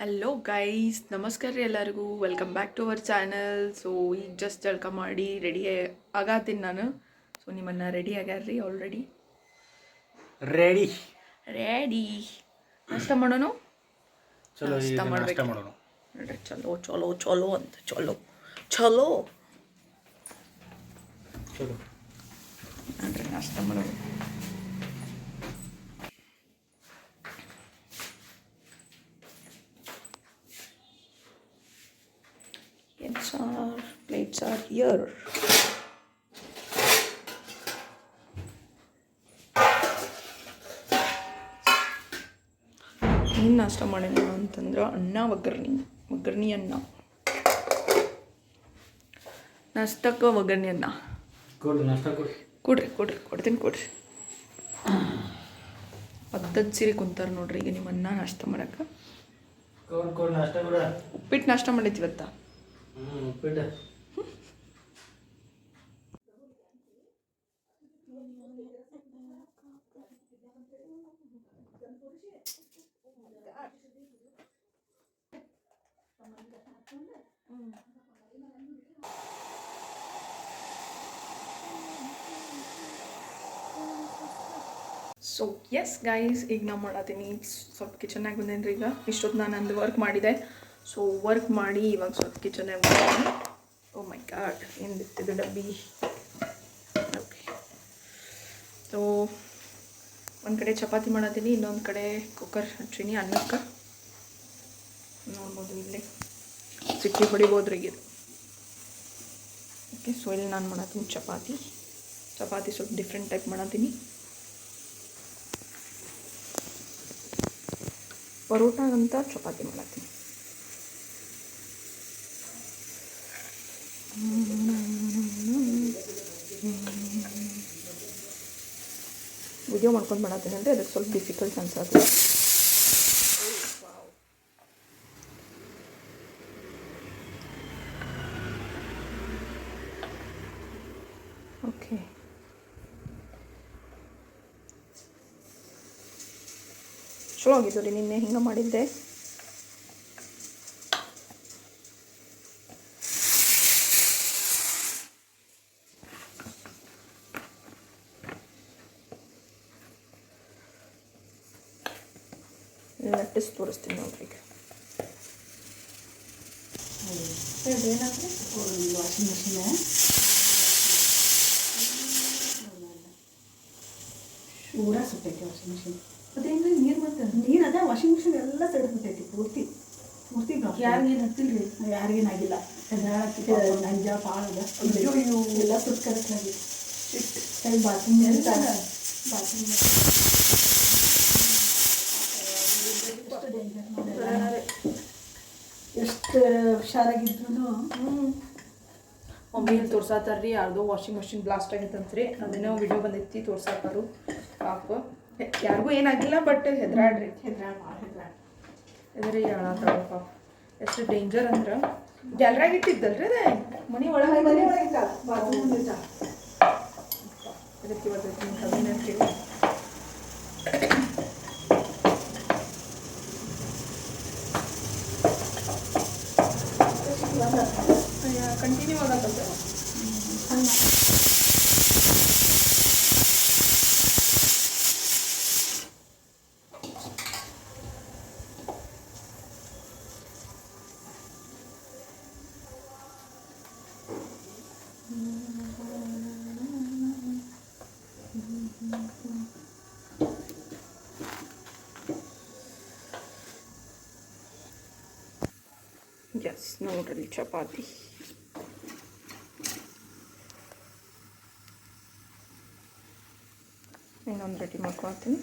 Hello guys, ನಮಸ್ಕಾರ ರೀ ಎಲ್ಲರಿಗೂ. Welcome back to our channel. So ಈಗ ಜಸ್ಟ್ ಜಳಕ ಮಾಡಿ ರೆಡಿ ಆಗತ್ತೀನಿ ನಾನು. ಸೊ ನಿಮ್ಮನ್ನು ರೆಡಿ ಆಗ್ಯಾರ್ರಿ ಆಲ್ರೆಡಿ ರೆಡಿ ರೆಡಿ ನಾಷ್ಟ ಮಾಡೋಣ. ಚಲೋ ನಾಷ್ಟ ಈಗ ಮಾಡ್ಬೇಕು ನಾಷ್ಟ ಮಾಡೋಣ. ನೋಡ್ರಿ. ಚಲೋ ಚಲೋ ಚಲೋ ಅಂತ ಚಲೋ ಚಲೋ ಚಲೋ ನೋಡ್ರಿ ನಾಷ್ಟ ಮಾಡೋಣ. Yes, our plates are here. ಏನು ನಾಷ್ಟ ಮಾಡಿಲ್ಲ ಅಂತಂದ್ರೆ ಅನ್ನ ಒಗ್ಗರ್ಣಿ ಅನ್ನ. ನಾಷ್ಟಕ್ಕೆ ಒಗ್ಗರ್ಣಿ ಅನ್ನ ಕೊಡು ನಾಷ್ಟ ಕೊಡ್ರಿ ಕೊಡ್ತೀನಿ. ಅದ್ದದ ಸೀರೆ ಕುಂತಾರ ನೋಡ್ರಿ ಈಗ ನಿಮ್ಮ ಅನ್ನ ನಾಷ್ಟ ಮಾಡಕ್ಕೆ. ಕೊಡು ನಾಷ್ಟ ಕೊಡ. ಉಪ್ಪಿಟ್ಟು ನಾಷ್ಟ ಮಾಡೈತಿ ಇವತ್ತ. ಉಪ್ಪಿಟ್ಟು ಸೊ ಎಸ್ ಗೈಸ್, ಈಗ ನಾ ಮಾಡತ್ತೀನಿ. ಸ್ವಲ್ಪ ಕಿಚನ್ನಾಗಿ ಬಂದೇನಿ ರೀ. ಈಗ ಇಷ್ಟೊತ್ತು ನಾನು ನಂದು ವರ್ಕ್ ಮಾಡಿದೆ. ಸೊ ವರ್ಕ್ ಮಾಡಿ ಇವಾಗ ಸ್ವಲ್ಪ ಕಿಚನ್ನಾಗಿ ಬಂದೇನಿ. ಓ ಮೈ ಗಾಡ್, ಏನು ಬಿತ್ತಿದ್ದು ಡಬ್ಬಿ. ಓಕೆ, ಸೊ ಒಂದು ಕಡೆ ಚಪಾತಿ ಮಾಡತ್ತೀನಿ, ಇನ್ನೊಂದು ಕಡೆ ಕುಕ್ಕರ್ ಹಚ್ಚೀನಿ ಅನ್ನಕ್ಕೆ. ನೋಡ್ಬೋದು ಇಲ್ಲೇ ಸಿಕ್ಕಿ ಹೊಡಿಬೋದು ಈಗ. ಓಕೆ, ಸೊ ಇಲ್ಲಿ ನಾನು ಮಾಡತ್ತೀನಿ ಚಪಾತಿ ಸ್ವಲ್ಪ ಡಿಫ್ರೆಂಟ್ ಟೈಪ್ ಮಾಡತ್ತೀನಿ. ಪರೋಟಾಗಂತ ಚಪಾತಿ ಮಾಡತ್ತೀನಿ. ವಿಡಿಯೋ ಮಾಡ್ಕೊಂಡು ಮಾಡತ್ತೀನಿ ಅಂದರೆ ಅದಕ್ಕೆ ಸ್ವಲ್ಪ ಡಿಫಿಕಲ್ಟ್ ಅನ್ಸತ್ತೆ. ಓಕೆ, ಚಲೋ ಆಗಿದ್ದು ರೀ. ನಿನ್ನೆ ಹಿಂಗೆ ಮಾಡಿದ್ದೆ. ಲಟ್ಟಿಸಿ ತೋರಿಸ್ತೀನಿ ನೋಡ್ರಿ ಈಗ. ಏನಾದ್ರೆ ವಾಷಿಂಗ್ ಮಿಷಿನ್ ಪೂರಾ ಸುಟ್ಟೈತಿ. ವಾಷಿಂಗ್ ಮಿಷಿನ್ ಅದೇನು ನೀರು ಮತ್ತೆ ನೀರು ಅದ ವಾಷಿಂಗ್ ಮಿಷಿನ್ ಎಲ್ಲ ತಡೆದ್ಬಿಟ್ಟೈತಿ ಪೂರ್ತಿ ಯಾರಿಗೇನು ಹತ್ತಿಲ್ರಿ, ಯಾರಿಗೇನಾಗಿಲ್ಲ. ನಂಜ ಪಾಳದ ಎಲ್ಲ ಸುಟ್ಟು ಕರೆಕ್ಟ್ ಆಗಿ ಸರಿ. ಬಾತ್ರೂಮ್ ಬಾತ್ರೂಮ್ ಎಷ್ಟು ಹುಷಾರಾಗಿದ್ರು ಮಮ್ಮಿಯಲ್ಲಿ ತೋರ್ಸಾತಾರ್ರಿ ಯಾರ್ದೋ ವಾಷಿಂಗ್ ಮಷಿನ್ ಬ್ಲಾಸ್ಟ್ ಆಗೈತಂತ್ರಿ. ಅದೇನೋ ವಿಡಿಯೋ ಬಂದೈತಿ, ತೋರ್ಸಾತಾರು. ಪಾಪ ಯಾರಿಗೂ ಏನಾಗಿಲ್ಲ, ಬಟ್ ಹೆದ್ರಾಡ್ರಿ ಎದ್ರಿ ಹೇಳತ್ತಾರ. ಪಾಪ ಎಷ್ಟು ಡೇಂಜರ್ ಅಂದ್ರೆ ಜಲ್ರಾಗ ಇಟ್ಟಿದ್ದಲ್ರಿ ಅದೇ ಮನೆ ಒಳಗೆ ಬಾತ್ರೂಮ್ ಇದಕ್ಕೆ ಬರ್ತೈತಿ ನಿಮ್ಮ ಕಮ್ಮಿನ ಕೇಳಿ. ಕಂಟಿನ್ಯೂ ಆಗತ್ತಂತೆ. ಎಸ್ ನೋಡ್ರಿ ಚಪಾತಿ. ಇನ್ನೊಂದು ರೆಡಿ ಮಾಡ್ಕೊಳ್ತೀನಿ.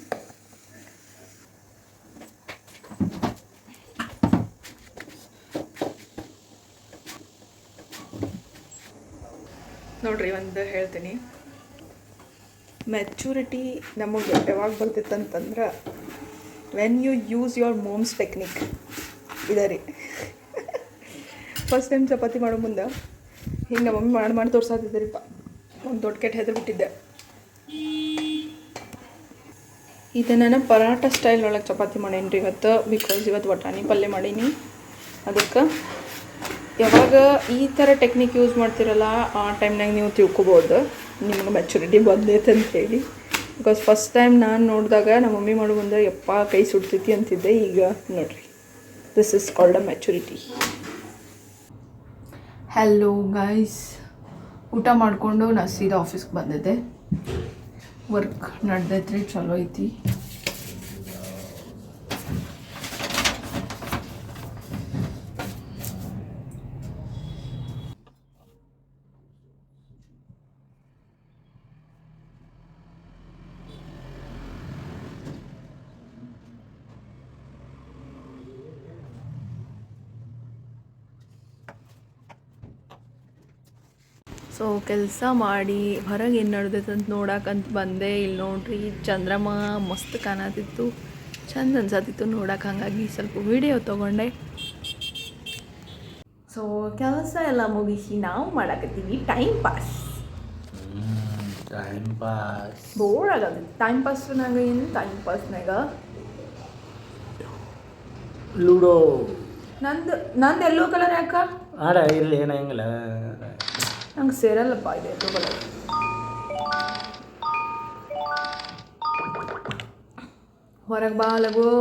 ನೋಡ್ರಿ, ಒಂದು ಹೇಳ್ತೀನಿ. ಮೆಚೂರಿಟಿ ನಮಗೆ ಯಾವಾಗ ಬರ್ತಿತ್ತಂತಂದ್ರೆ when you use your moms technique. ಇದೆ ರೀ. ಫಸ್ಟ್ ಟೈಮ್ ಚಪಾತಿ ಮಾಡೋ ಮುಂದೆ ಹಿಂಗೆ ನಮ್ಮ ಮಮ್ಮಿ ಮಾಡಿ ತೋರ್ಸಾತಿದ್ದೀರಿಪ್ಪ. ಒಂದು ದೊಡ್ಡ ಕೆಟ್ಟ ಹೆದ್ರು ಬಿಟ್ಟಿದ್ದೆ. ಇದು ನಾನು ಪರಾಟ ಸ್ಟೈಲ್ ಒಳಗೆ ಚಪಾತಿ ಮಾಡೀನಿ ರೀ ಇವತ್ತು. ಬಿಕಾಸ್ ಇವತ್ತು ವಟಾಣಿ ಪಲ್ಯ ಮಾಡೀನಿ. ಅದಕ್ಕೆ ಯಾವಾಗ ಈ ಥರ ಟೆಕ್ನಿಕ್ ಯೂಸ್ ಮಾಡ್ತಿರಲ್ಲ ಆ ಟೈಮ್ನಾಗ ನೀವು ತಿಳ್ಕೊಬೋದು ನಿಮ್ಗೆ ಮೆಚುರಿಟಿ ಬಂದೈತೆ ಅಂತ ಹೇಳಿ. ಬಿಕಾಸ್ ಫಸ್ಟ್ ಟೈಮ್ ನಾನು ನೋಡಿದಾಗ ನಮ್ಮ ಮಮ್ಮಿ ಮಾಡೋ ಬಂದರೆ ಯಪ್ಪ ಕೈ ಸುಡ್ತೈತಿ ಅಂತಿದ್ದೆ. ಈಗ ನೋಡಿರಿ, this is called a maturity. Hello guys, ಊಟ ಮಾಡಿಕೊಂಡು ನಾ ಸೀದಾ ಆಫೀಸ್ಗೆ ಬಂದಿದ್ದೆ. ವರ್ಕ್ ನಡೆದೈತ್ರಿ, ಚಲೋ ಐತಿ. ಸೊ ಕೆಲಸ ಮಾಡಿ ಹೊರಗೆ ಏನು ನಡೆದೈತೆ ಅಂತ ನೋಡಕ್ಕಂತ ಬಂದೆ. ಇಲ್ಲಿ ನೋಡ್ರಿ ಚಂದ್ರಮ ಮಸ್ತ್ ಕಾಣತಿತ್ತು, ಚಂದ ಅನ್ಸತ್ತಿತ್ತು ನೋಡಕ್ಕೆ. ಹಾಗಾಗಿ ಸ್ವಲ್ಪ ವಿಡಿಯೋ ತೊಗೊಂಡೆ. ಸೊ ಕೆಲಸ ಎಲ್ಲ ಮುಗಿಸಿ ನಾವು ಮಾಡಕತ್ತೀವಿ ಟೈಮ್ ಪಾಸ್. ಬೋರ್ ಆಗತ್ತೆ ಟೈಮ್ ಪಾಸ್ನಾಗ. ಏನು ಟೈಮ್ ಪಾಸ್ನಾಗ ಲೂಡೋ. ನಂದು ಎಲ್ಲೋ ಕಲರ್ ಯಾಕ ಆಡ ಇರಲಿ, ಏನಂಗಿಲ್ಲ. ನಂಗೆ ಸೇರಲ್ಲಪ್ಪ ಇದೆ ಎಲ್ಲೋ ಕಲರ್. ಹೊರಗೆ ಬಾ ಲಗೋ.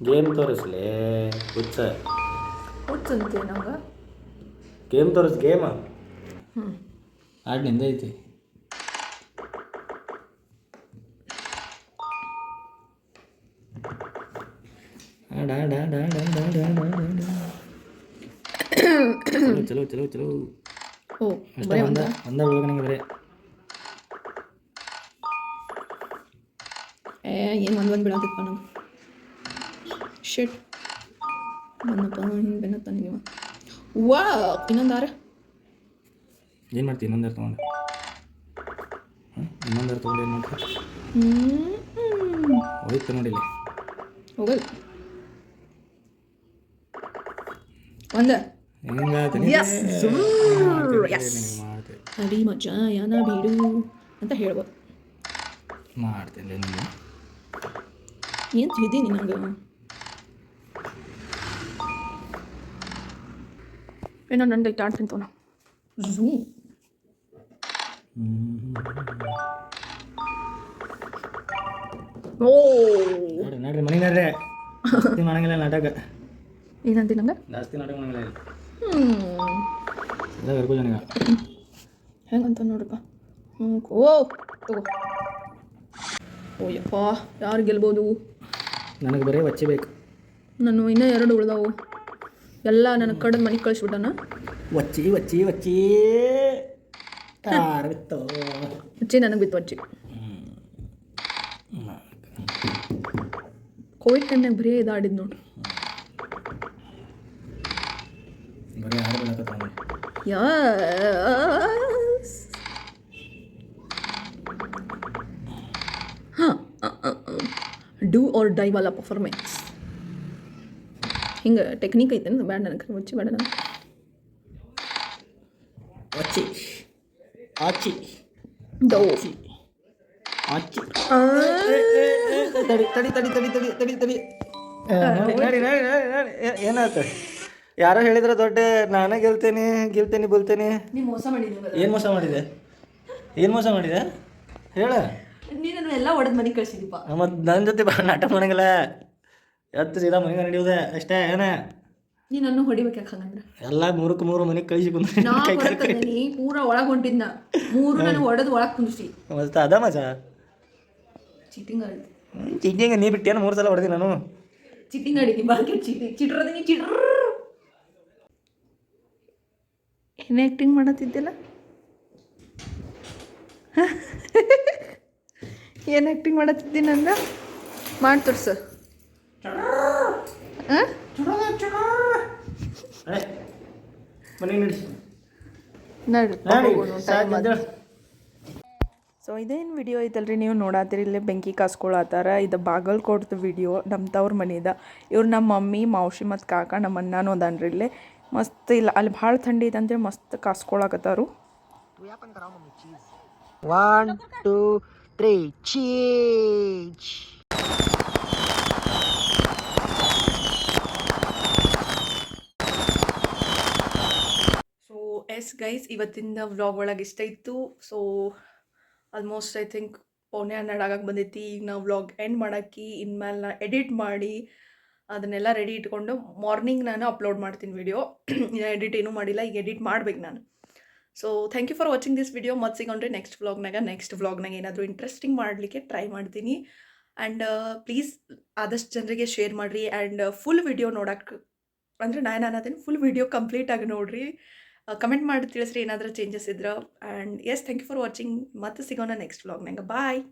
ಗೇಮ್ ತೋರಿಸ್ಲಿ ಹುಚ್ಚಂತೆ ನಂಗೆ. ಗೇಮ್ ತೋರಿಸ್. ಗೇಮ್ ಹ್ಞೂ ಆಡ್ ನಿಂದೈತಿ. ಆಡ ಆಡ ಆಡ ಆಡ ಆಡ ಆಡ ಆಡ. ಚಲೋ ಚಲೋ ಚಲೋ. ಓ ಅಷ್ಟೇ ಒಂದ ನಂಗೆ ಬರೇ. ಏನು ಒಂದು ಬಿಡಾತಿಪ್ಪ ನಂಗೆ. ಶೆಟ್ ಬಂದಪ್ಪ ಹಿಂಗೆ ಬೆನ್ನತ್ತ ನೀವು. ವಾ ಇನ್ನೊಂದಾರ ಏನು ಮಾಡ್ತೀವಿ? ಇನ್ನೊಂದಾರು ತೊಗೊಂಡು ಇನ್ನೊಂದಾರು ತೊಗೊಂಡು ಏನು ಮಾಡ್ತೀವಿ? ಹೋಯ್ತು ನೋಡಿಲ್ಲ, ಹೋಗಲ್ಲ ಒಂದ ಅಡಿ ಮಜ್ಜ ಯಾನ ಬೀಡು ಅಂತ ಹೇಳ್ಬೋದು. ಮಾಡ್ತಿಲ್ಲ ನೀವು ಏನು ತಿಳಿದೀನಿ ನಂಗೆ. ಏನೋ ನಂದು ಐತೆ ಆಡ್ತೀನಿ ತೋಣ. ಝೂಮ್ ಓ ನೋಡ್ರಿ ಮನೆ ನೋಡ್ರಿ. ಜಾಸ್ತಿ ಮಾಡಂಗಿಲ್ಲ ನಾಟಕ. ಏನಂತ ನಂಗೆ ಜಾಸ್ತಿ ನಾಟಕ ಮಾಡಂಗಿಲ್ಲ. ಜನಗ ಹೆಂಗಂತ ನೋಡ್ರಪ್ಪ. ಓ ತಗೋ. ಓಯಪ್ಪ ಯಾರು ಗೆಲ್ಬೋದು? ನನಗೆ ಬರೀ ಒಚ್ಚಿ ಬೇಕು. ನಾನು ಇನ್ನೂ 2 ಉಳ್ದಾವು. ಎಲ್ಲ ನನಗೆ ಕಡ್ದು ಮನೆಗೆ ಕಳಿಸ್ಬಿಟ್ಟನ. ಒಚ್ಚಿ ಒಚ್ಚಿ ಒಚ್ಚಿ ಬಿತ್ತು. ಒಚ್ಚಿ ನನಗೆ ಬಿತ್ತು ಒಚ್ಚಿ. ಕೋವಿಡ್ ಟೈಮ್ನಾಗ ಬರೀ ಇದಾಡಿದ್ದು ನೋಡ್ರಿ. ಬರೀ ಆಡಬೇಕತ್ತ. ಯಸ್ ಹಾಂ do or die Vala performance. ಹಿಂಗೆ ಟೆಕ್ನಿಕ್ ಐತೆ ಬ್ಯಾಡ ನನಗೆ. ಒಚ್ಚಿ ಬೇಡ ನನಗೆ. ಒಚ್ಚಿ ಆಚಿ ಡೌ ಆಚಿ. ತಡಿ ತಡಿ ತಡಿ ತಡಿ ತಡಿ ತಡಿ ತಡಿ. ನೋಡಿ ಏನಾಯ್ತು? ಯಾರೋ ಹೇಳಿದ್ರೆ ದೊಡ್ಡ ನಾನೇ ಗೆಲ್ತೇನೆ ಬಲ್ತೇನೆ. ನೀನು ಮೋಸ ಮಾಡಿದ್ದೀನಿ. ಏನು ಮೋಸ ಮಾಡಿದೆ? ಏನು ಮೋಸ ಮಾಡಿದೆ ಹೇಳ. ನೀನು ಎಲ್ಲ ಒಡೆದು ಮನೆಗೆ ಕಳಿಸಿದೀಪ. ಮತ್ತು ನನ್ನ ಜೊತೆ ನಾಟಕ ಮಾಡಂಗಿಲ್ಲ. ಎತ್ತು ಸೀದಾ ಮನೆಗೆ ನಡಿಯೋದೆ ಅಷ್ಟೇ. ಏನ ನೀನು ಹೊಡಿಬೇಕು ಯಾಕೆ ಹಂಗಂದ್ರೆ? ಎಲ್ಲ 3ಕ್ಕೆ 3 ಮನೆಗೆ ಕಳಿಸಿ ನೀ ಪೂರ ಒಳಗೆ ಹೊಂಟಿದ್ನ 3 ನಾನು ಹೊಡೆದು ಒಳಗೆ ಕುಂದಿಸಿ. ಮತ್ತೆ ಅದ ಮಜಾ. ಚೀಟಿಂಗ್ ಆಡಿದ್ದೆ. ಚೀಟಿಂಗ್ ನೀ ಬಿಟ್ಟೇನು 3 ಸಲ ಹೊಡೆದಿ ನಾನು. ಚೀಟಿಂಗ್ ಆಡಿದ್ನಿ. ಮಾರ್ಕೆಟ್ ಚಿಟ್ರದೀನಿ ಚಿಟ್ರ. ಏನೇ ಆ್ಯಕ್ಟಿಂಗ್ ಮಾಡತ್ತಿದ್ದಿಲ್ಲ? ಏನು ಆ್ಯಕ್ಟಿಂಗ್ ಮಾಡತ್ತಿದ್ದೀನಿ ಅಂದ ಮಾಡಿ ತೋರ್ಸು. ಮನೆಗೆ ನಡೆಸಿ ನಡ್ರಿ. ಸೊ ಇದೇನು ವಿಡಿಯೋ ಐತಲ್ರಿ ನೀವು ನೋಡತ್ತೀರಿ. ಇಲ್ಲೇ ಬೆಂಕಿ ಕಾಸ್ಕೊಳತ್ತಾರ. ಇದು ಬಾಗಲ್ಕೋಟ್ದು ವಿಡಿಯೋ. ನಮ್ಮ ತವ್ರ ಮನೆದ. ಇವ್ರು ನಮ್ಮ ಮಮ್ಮಿ ಮಾವಶಿ ಮತ್ತು ಕಾಕ ನಮ್ಮ ಅಣ್ಣನೂ ಅದಾನ್ರಿ ಇಲ್ಲೇ. ಮಸ್ತ್ ಇಲ್ಲ ಅಲ್ಲಿ ಭಾಳ ಥಂಡಿ ಐತಂದ್ರೆ ಮಸ್ತ್ ಕಾಸ್ಕೊಳಕತ್ತಾರು. 1 2 3 ಚೇಂಜ್. ಸೊ ಎಸ್ ಗೈಸ್, ಇವತ್ತಿನ ವ್ಲಾಗ್ ಒಳಗೆ ಇಷ್ಟ ಇತ್ತು. ಸೊ ಆಲ್ಮೋಸ್ಟ್ ಐ ಥಿಂಕ್ 11:12 ಆಗಕ್ಕೆ ಬಂದೈತಿ. ಈಗ ನಾವು ವ್ಲಾಗ್ ಎಂಡ್ ಮಾಡೋಕ್ಕೆ ಇನ್ಮೇಲೆ ನಾ ಎಡಿಟ್ ಮಾಡಿ ಅದನ್ನೆಲ್ಲ ರೆಡಿ ಇಟ್ಕೊಂಡು ಮಾರ್ನಿಂಗ್ ನಾನು ಅಪ್ಲೋಡ್ ಮಾಡ್ತೀನಿ ವಿಡಿಯೋ. ಇನ್ನು ಎಡಿಟ್ ಏನೂ ಮಾಡಿಲ್ಲ, ಈಗ ಎಡಿಟ್ ಮಾಡ್ಬೇಕು ನಾನು. So thank you for watching this video. ಮತ್ತೆ ಸಿಗೊಂಡ್ರೆ ನೆಕ್ಸ್ಟ್ ವ್ಲಾಗ್ನಾಗ ಏನಾದರೂ ಇಂಟ್ರೆಸ್ಟಿಂಗ್ ಮಾಡಲಿಕ್ಕೆ ಟ್ರೈ ಮಾಡ್ತೀನಿ. ಆ್ಯಂಡ್ ಪ್ಲೀಸ್ ಆದಷ್ಟು ಜನರಿಗೆ ಶೇರ್ ಮಾಡಿರಿ. ಆ್ಯಂಡ್ ಫುಲ್ ವಿಡಿಯೋ ನೋಡೋಕ್ಕೆ ಅಂದರೆ ನಾನು ಅನ್ನೋದೇನು ಫುಲ್ ವಿಡಿಯೋ ಕಂಪ್ಲೀಟಾಗಿ ನೋಡಿರಿ. ಕಮೆಂಟ್ ಮಾಡಿ ತಿಳಿಸ್ರಿ ಏನಾದರೂ ಚೇಂಜಸ್ ಇದ್ರೆ. And yes, thank you for watching. ಮತ್ತೆ ಸಿಗೋಣ ನೆಕ್ಸ್ಟ್ ವ್ಲಾಗ್ನಾಗ. ಬಾಯ್.